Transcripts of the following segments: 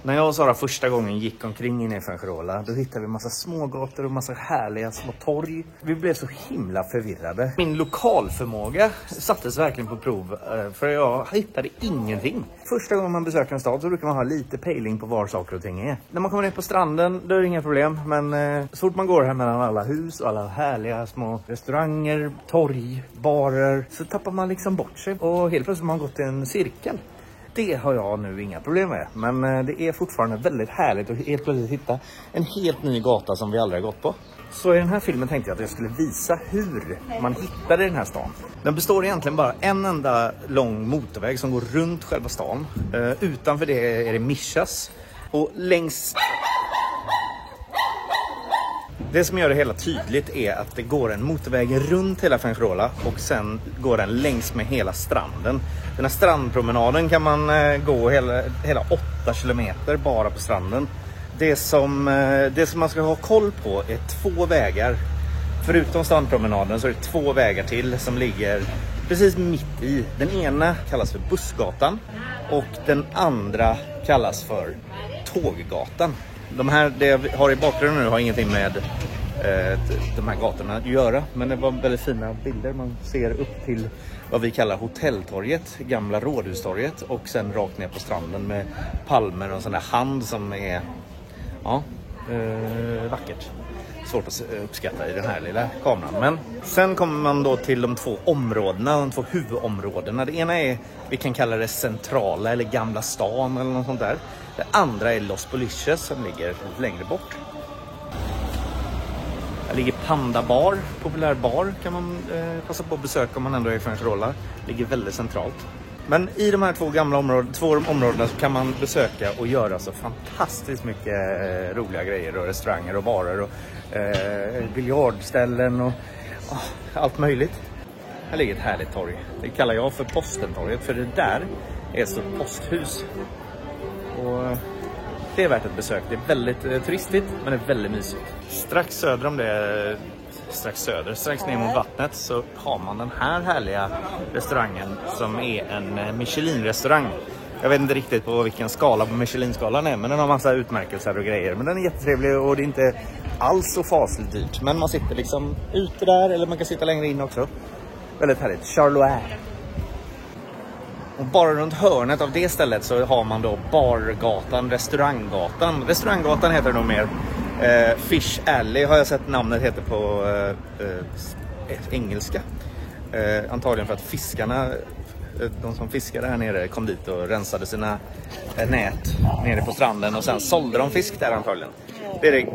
När jag och Sara första gången gick omkring inne i Fuengirola, då hittade vi massa smågator och massa härliga små torg. Vi blev så himla förvirrade. Min lokalförmåga sattes verkligen på prov, för jag hittade ingenting. Första gången man besöker en stad så brukar man ha lite pejling på var saker och ting är. När man kommer ner på stranden, då är det inga problem. Men så fort man går här mellan alla hus och alla härliga små restauranger, torg, barer, så tappar man liksom bort sig. Och helt plötsligt har man gått i en cirkel. Det har jag nu inga problem med. Men det är fortfarande väldigt härligt att helt plötsligt hitta en helt ny gata som vi aldrig har gått på. Så i den här filmen tänkte jag att jag skulle visa hur man hittade den här stan. Den består egentligen bara en enda lång motorväg som går runt själva stan. Utanför det är det Mishas. Och längs... Det som gör det hela tydligt är att det går en motorväg runt hela Fuengirola och sen går den längs med hela stranden. Den här strandpromenaden kan man gå hela 8 kilometer bara på stranden. Det som man ska ha koll på är 2 vägar. Förutom strandpromenaden så är det 2 vägar till som ligger precis mitt i. Den ena kallas för Bussgatan och den andra kallas för Tåggatan. De här, det jag har i bakgrunden nu har ingenting med de här gatorna att göra. Men det var väldigt fina bilder. Man ser upp till vad vi kallar hotelltorget, gamla rådhustorget. Och sen rakt ner på stranden med palmer och en sån där hand som är vackert. Svårt att uppskatta i den här lilla kameran. Men sen kommer man då till de 2 områdena, de 2 huvudområdena. Det ena är, vi kan kalla det centrala eller gamla stan eller något sånt där. Det andra är Los Poliches som ligger längre bort. Här ligger Panda Bar, populär bar kan man passa på att besöka om man ändå är i Fuengirola. Ligger väldigt centralt. Men i de här 2 områdena så kan man besöka och göra så fantastiskt mycket roliga grejer och restauranger och barer och biljardställen och allt möjligt. Här ligger ett härligt torg. Det kallar jag för Postentorget för det där är så posthus. Och det är värt ett besök. Det är väldigt turistigt men det är väldigt mysigt. Strax söder om det, strax ner mot vattnet så har man den här härliga restaurangen som är en Michelin-restaurang. Jag vet inte riktigt på vilken skala på Michelin-skalan är, men den har massa utmärkelser och grejer. Men den är jättetrevlig och det är inte alls så fasligt dyrt. Men man sitter liksom ute där eller man kan sitta längre in också. Väldigt härligt. Charlois. Och bara runt hörnet av det stället så har man då Bargatan, Restauranggatan. Restauranggatan heter det nog mer. Fish Alley har jag sett namnet heter på engelska. Antagligen för att fiskarna, de som fiskade här nere kom dit och rensade sina nät nere på stranden och sen sålde de fisk där antagligen. Det är det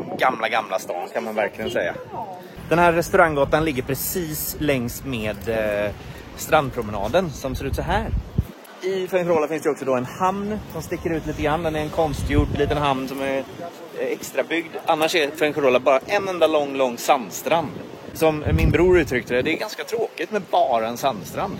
gamla stan kan man verkligen säga. Den här restauranggatan ligger precis längs med strandpromenaden som ser ut så här. I Fuengirola finns det också då en hamn som sticker ut lite grann. Den är en konstgjord liten hamn som är extra byggd. Annars är Fuengirola bara en enda lång sandstrand. Som min bror uttryckte det är ganska tråkigt med bara en sandstrand.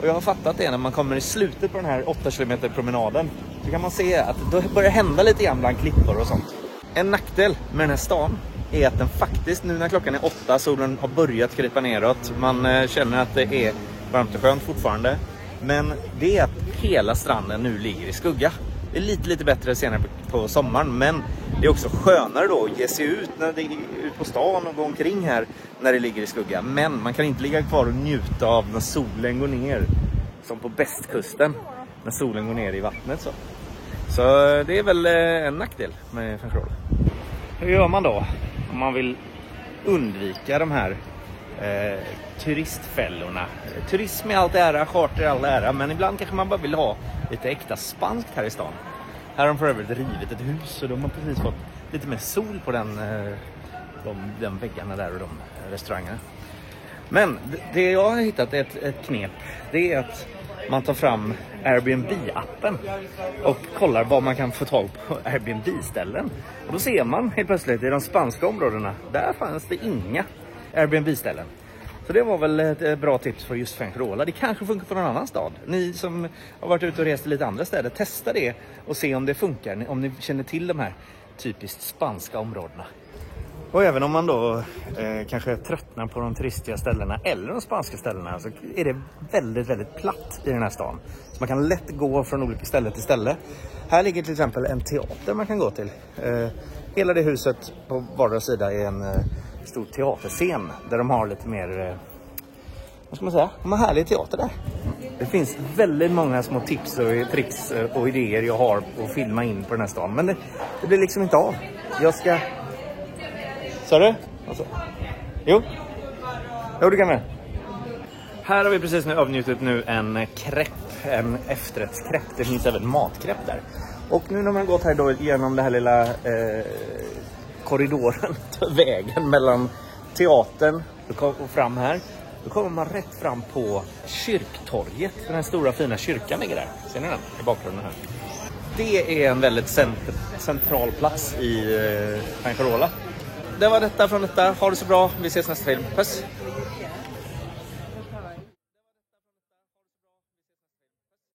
Och jag har fattat det när man kommer i slutet på den här 8 kilometer promenaden. Så kan man se att då börjar hända lite grann bland klippor och sånt. En nackdel med den här stan är att den faktiskt, nu när klockan är 8, solen har börjat krypa neråt. Man känner att det är varmt och skönt fortfarande. Men det är att hela stranden nu ligger i skugga. Det är lite bättre senare på sommaren. Men det är också skönare då att ge sig ut när det är ut på stan och gå omkring här när det ligger i skugga. Men man kan inte ligga kvar och njuta av när solen går ner. Som på västkusten. När solen går ner i vattnet så. Så det är väl en nackdel med Fuengirola. Hur gör man då om man vill undvika de här turistfällorna? Turism är allt ära, charter är all ära, men ibland kanske man bara vill ha lite äkta spanskt här i stan. Här har de för övrigt rivit ett hus och de har precis fått lite mer sol på den väggarna där och de restaurangerna. Men det jag har hittat är ett knep. Det är att man tar fram Airbnb-appen och kollar vad man kan få tag på Airbnb-ställen. Och då ser man helt plötsligt i de spanska områdena, där fanns det inga Airbnb-ställen. Så det var väl ett bra tips för just Fuengirola. Det kanske funkar på någon annan stad. Ni som har varit ute och rest i lite andra städer, testa det och se om det funkar. Om ni känner till de här typiskt spanska områdena. Och även om man då kanske tröttnar på de turistiga ställena eller de spanska ställena, så är det väldigt, väldigt platt i den här stan. Så man kan lätt gå från olika ställe till ställe. Här ligger till exempel en teater man kan gå till. Hela det huset på vardera sida är en stor teaterscen där de har lite mer, vad ska man säga, de har härlig teater där. Det finns väldigt många små tips och tricks och idéer jag har att filma in på den här stan. Men det blir liksom inte av. Jag ska... Sa du? Alltså. Jo, du kan med. Här har vi precis nu avnjutit en krepp, en efterrättskrepp. Det finns även matkrepp där. Och nu när man gått här då genom den här lilla korridoren, vägen mellan teatern och fram här, då kommer man rätt fram på kyrktorget. Den här stora fina kyrkan ligger där. Ser ni den i bakgrunden här? Det är en väldigt central plats i Fuengirola. Det var detta från detta. Ha det så bra. Vi ses nästa film. Puss!